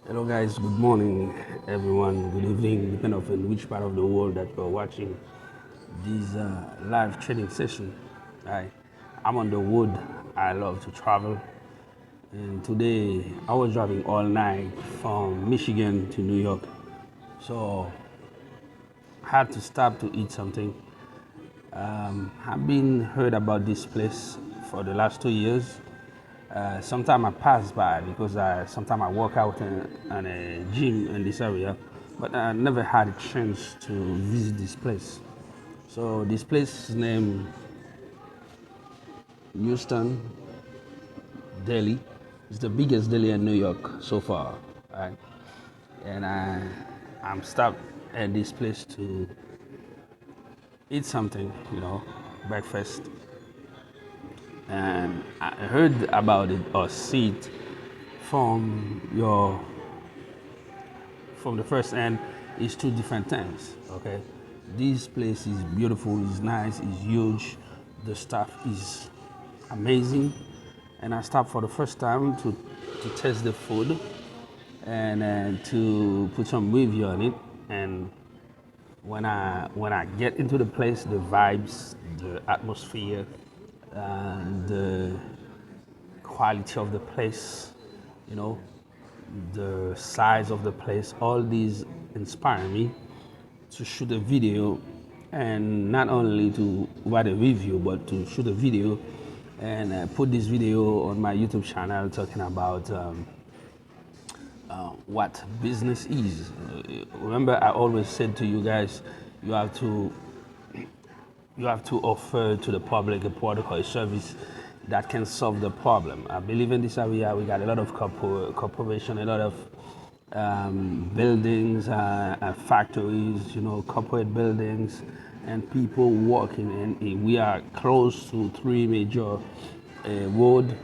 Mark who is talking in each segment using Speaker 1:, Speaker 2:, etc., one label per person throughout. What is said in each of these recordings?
Speaker 1: Hello guys, good morning everyone, good evening, depending on which part of the world that you're watching this live training session. Hi, I'm on the road. I love to travel, and today I was driving all night from Michigan to New York, so I had to stop to eat something. I've been heard about this place for the last 2 years. Sometimes I pass by because sometimes I work out in a gym in this area, but I never had a chance to visit this place. So this place is named Houston Deli. It's the biggest deli in New York so far, right? And I'm stopped at this place to eat something, breakfast. And I heard about it or see it from your from the first end is two different things. Okay, this place is beautiful, it's nice, it's huge, the staff is amazing, and I stopped for the first time to taste the food and to put some review on it. And when I get into the place, the vibes, the atmosphere, the quality of the place, you know, the size of the place, all these inspire me to shoot a video, and not only to write a review, but to shoot a video and put this video on my YouTube channel talking about what business is. Remember, I always said to you guys, you have to you have to offer to the public a product or a service that can solve the problem. I believe in this area we got a lot of corporation, a lot of buildings, factories, corporate buildings, and people working. And we are close to three major road,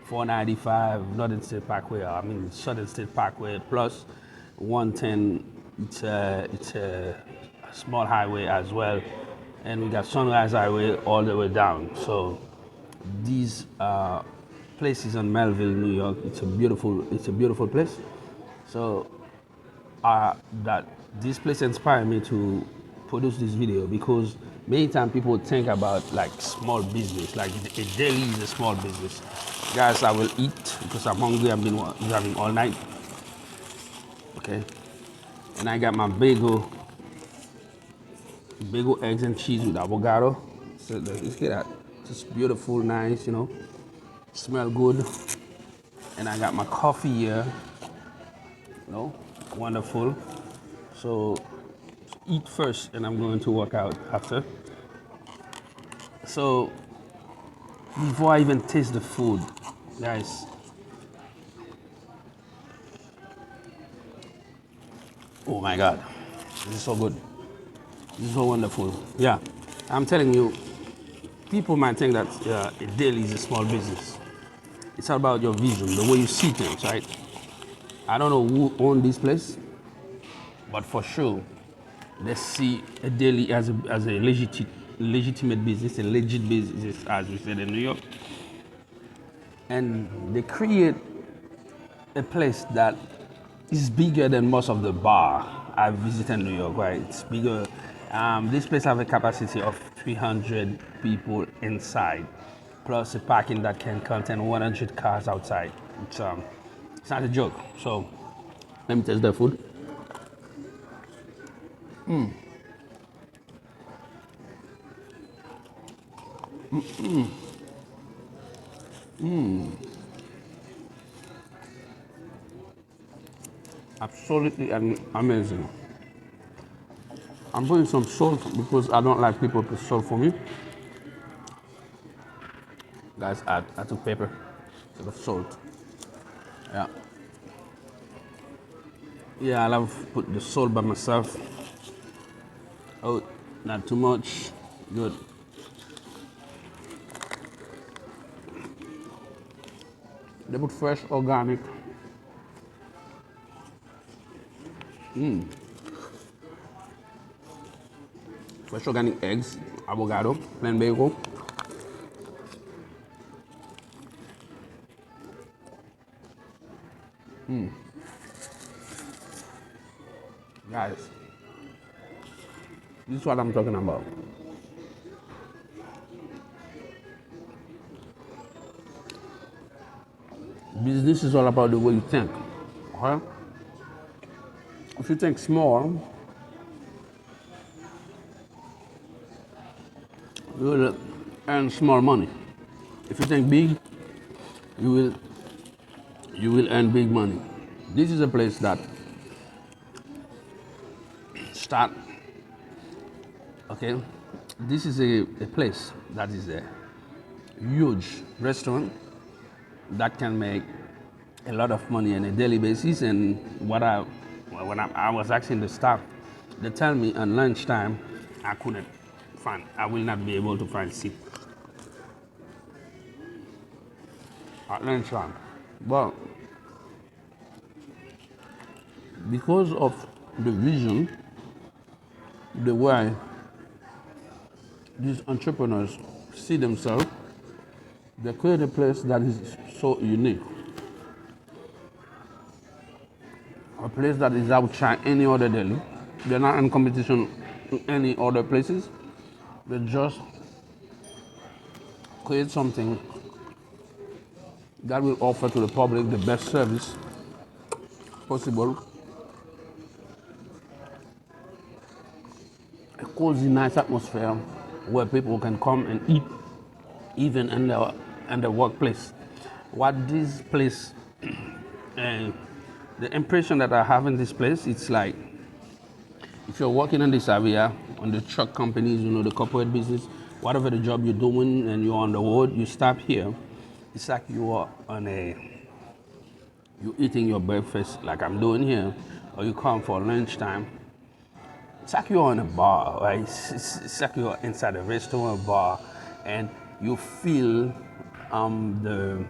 Speaker 1: 495, Northern State Parkway, Southern State Parkway, plus 110. It's a small highway as well, and we got Sunrise Highway all the way down. So these places in Melville, New York, it's a beautiful place. So that this place inspired me to produce this video because many times people think about like small business, like a deli is a small business. Guys, I will eat because I'm hungry. I've been driving all night. Okay, and I got my bagel, eggs and cheese with avocado. So let's get that. Just beautiful, nice, smell good. And I got my coffee here, wonderful. So eat first, and I'm going to work out after. So before I even taste the food, guys, oh my God, this is so good. This is so wonderful. Yeah, I'm telling you, people might think that a daily is a small business. It's all about your vision, the way you see things, right? I don't know who owned this place, but for sure, they see a daily as a legitimate business, a legit business, as we said in New York. And they create a place that is bigger than most of the bar I've visited in New York, right? It's bigger. This place has a capacity of 300 people inside, plus a parking that can contain 100 cars outside. It's not a joke. So let me taste the food. Absolutely amazing. I'm putting some salt because I don't like people to salt for me. Guys, add to pepper, instead of salt. Yeah. Yeah, I love put the salt by myself. Oh, not too much. Good. They put fresh organic. Fresh organic eggs, avocado, plain bagel. Guys, this is what I'm talking about. Business is all about the way you think. Okay? If you think small, you will earn small money. If you think big, you will earn big money. This is a place that start. Okay, this is a place that is a huge restaurant that can make a lot of money on a daily basis. And I was asking the staff, they tell me on lunchtime I will not be able to find seat at lunchtime. But because of the vision, the way these entrepreneurs see themselves, they create a place that is so unique. A place that is outside any other deli. They're not in competition to any other places. They just create something that will offer to the public the best service possible. A cozy, nice atmosphere where people can come and eat, even in their workplace. What this place, and the impression that I have in this place, it's like if you're working in this area, on the truck companies, the corporate business, whatever the job you're doing, and you're on the road, you stop here. It's like you're eating your breakfast, like I'm doing here, or you come for lunchtime. It's like you're in a bar, right? It's like you're inside a restaurant bar, and you feel the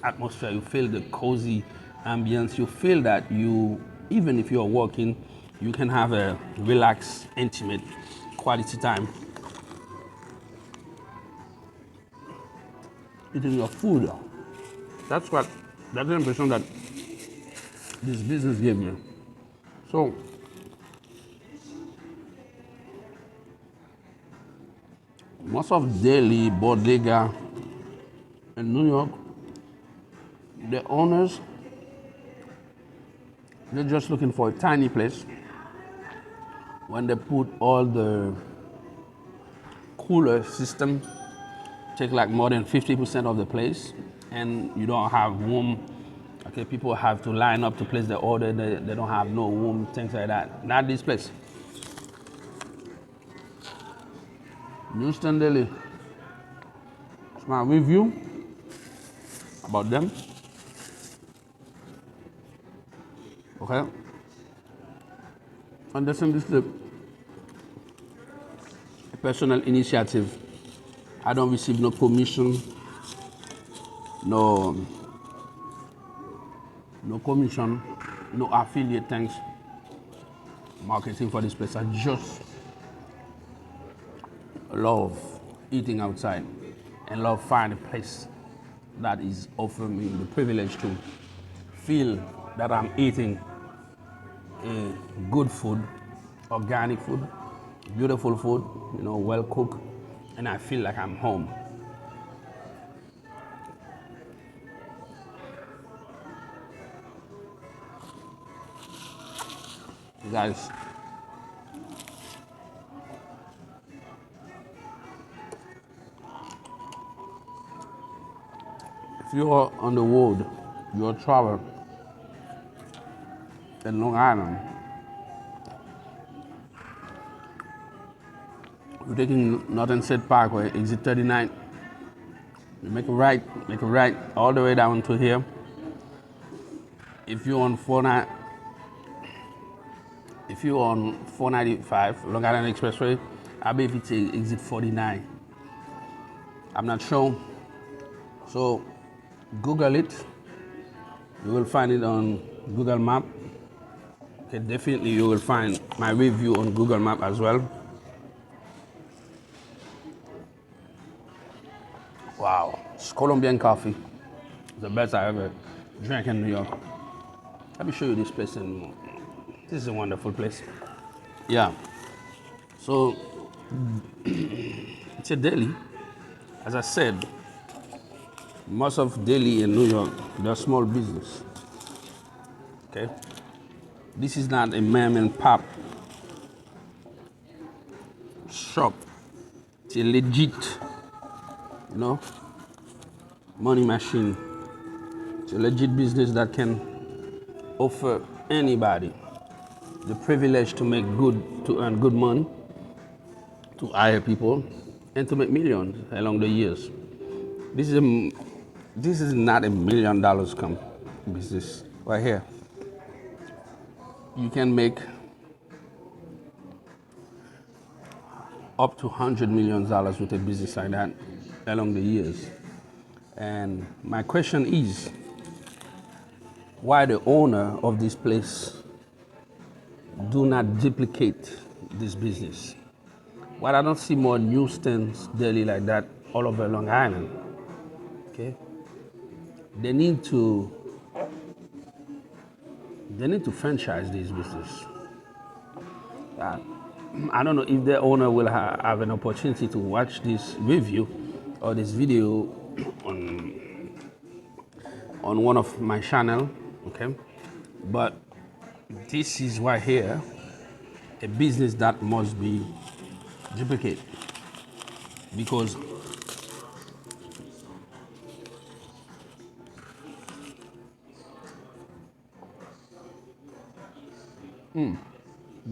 Speaker 1: atmosphere, you feel the cozy ambience, you feel that even if you're working, you can have a relaxed, intimate, quality time eating your food. That's the impression that this business gave me. So, most of Delhi, Bodega, in New York, the owners, they're just looking for a tiny place. When they put all the cooler system, take like more than 50% of the place, and you don't have room. Okay, people have to line up to place their order. They don't have no room, things like that. Not this place. New Stand Deli. It's my review about them. Okay. Understand this is a personal initiative. I don't receive no commission, no commission, no affiliate thanks marketing for this place. I just love eating outside and love finding a place that is offering me the privilege to feel that I'm eating a good food, organic food, beautiful food, well cooked, and I feel like I'm home. Guys, if you are on the road, you're traveling in Long Island, you're taking Northern State Parkway, exit 39, you make a right all the way down to here. If you're on 495 Long Island Expressway, I believe it's exit 49. I'm not sure. So Google it. You will find it on Google Map. Okay, definitely you will find my review on Google Map as well. Wow, it's Colombian coffee. The best I ever drank in New York. Let me show you this place. And this is a wonderful place. Yeah. So it's a deli. As I said, most of Delhi and New York, they're small business. Okay. This is not a mom and pop shop. It's a legit, you know, money machine. It's a legit business that can offer anybody the privilege to make good, to earn good money, to hire people, and to make millions along the years. This is this is not $1 million business right here. You can make up to $100 million with a business like that along the years. And my question is, why the owner of this place do not duplicate this business? Why I don't see more newsstands deli like that all over Long Island? Okay, they need to franchise this business. Uh, I don't know if the owner will have an opportunity to watch this review or this video on one of my channel, okay? But this is right here, a business that must be duplicated because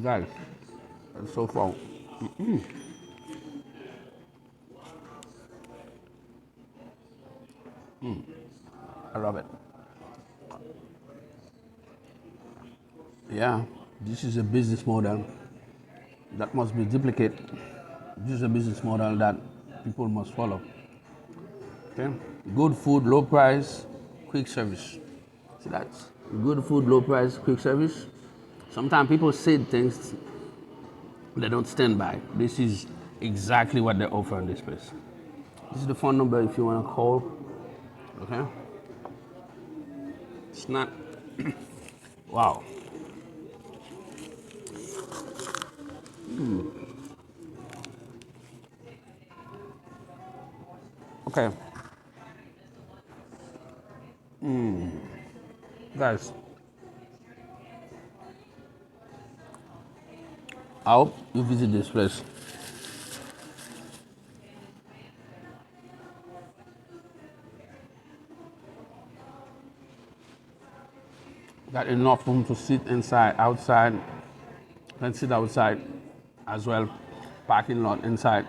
Speaker 1: guys, so far, I love it. Yeah, this is a business model that must be duplicated. This is a business model that people must follow. Okay, good food, low price, quick service. See that? Good food, low price, quick service. Sometimes people say things they don't stand by. This is exactly what they offer in this place. This is the phone number if you want to call. Okay. It's not. Wow. Okay. Guys, I hope you visit this place. Got enough room to sit inside, outside, and sit outside as well. Parking lot inside.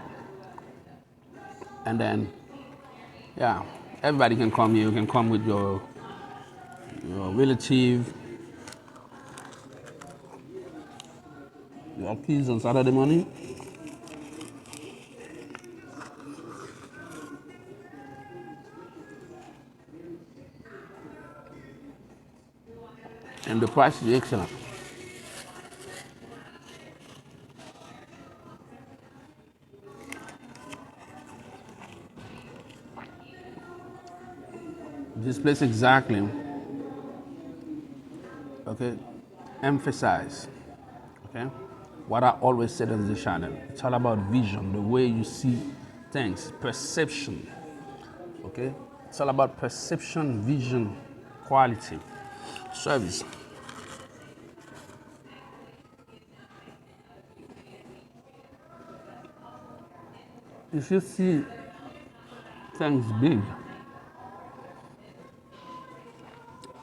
Speaker 1: And then, yeah, everybody can come here. You can come with your relative, your kids on Saturday morning. And the price is excellent. This place exactly, okay, emphasize, okay, what I always said on the channel. It's all about vision, the way you see things, perception, okay? It's all about perception, vision, quality, service. If you see things big,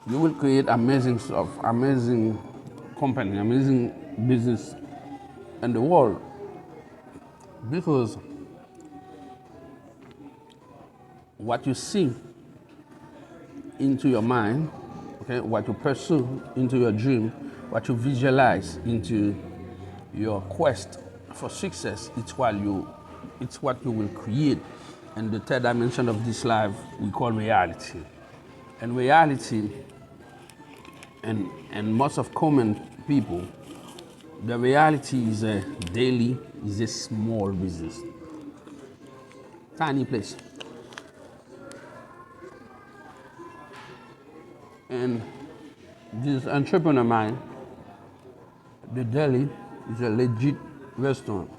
Speaker 1: you will create amazing stuff, amazing company, amazing business in the world. Because what you see into your mind, okay, what you pursue into your dream, what you visualize into your quest for success, it's what you will create. And the third dimension of this life we call reality. And reality, and most of common people, the reality is a daily, is a small business. Tiny place. And This entrepreneur of mine, the deli is a legit restaurant.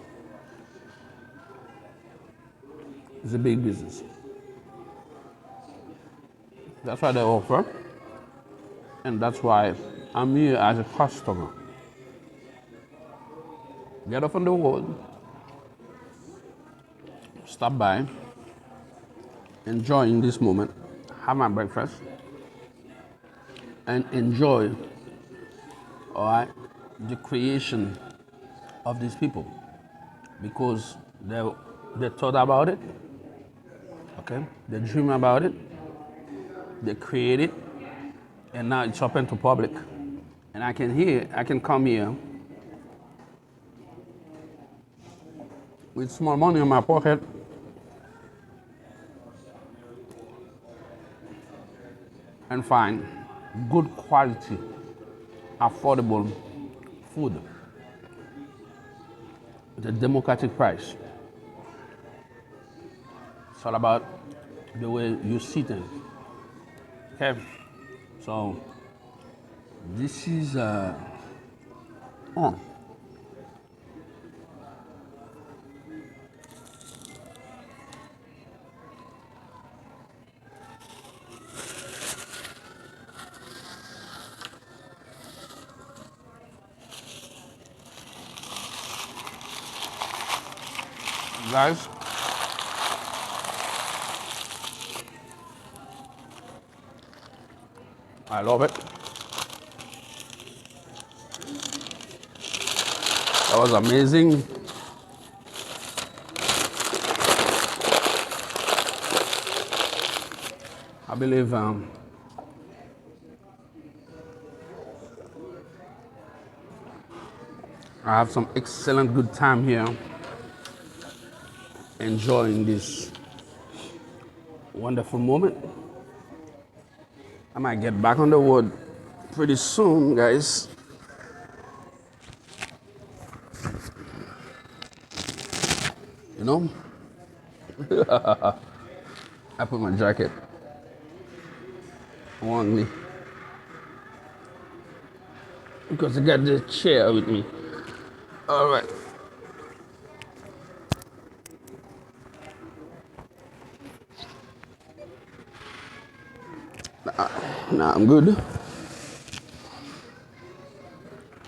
Speaker 1: It's a big business. That's what they offer, and that's why I'm here as a customer. Get off on the road, stop by, enjoying this moment, have my breakfast, and enjoy, all right, the creation of these people, because they thought about it, okay, they dream about it, they create it, and now it's open to public. And I can come here with small money in my pocket and find good quality, affordable food at a democratic price. It's all about the way you sit in. Okay, so this is oh, guys. I love it. That was amazing. I believe I have some excellent good time here, enjoying this wonderful moment. I might get back on the road pretty soon, guys. You know, I put my jacket on me because I got the chair with me. All right. Nah, I'm good.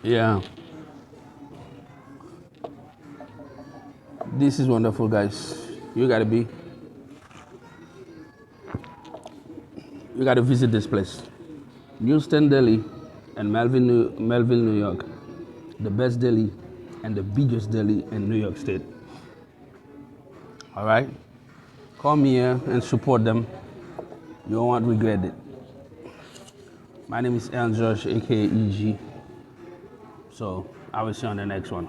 Speaker 1: Yeah. This is wonderful, guys. You gotta be. You gotta visit this place. New Stand Deli and Melville, New York. The best deli and the biggest deli in New York State. All right? Come here and support them. You won't regret it. My name is Josh, aka EG. So I will see you on the next one.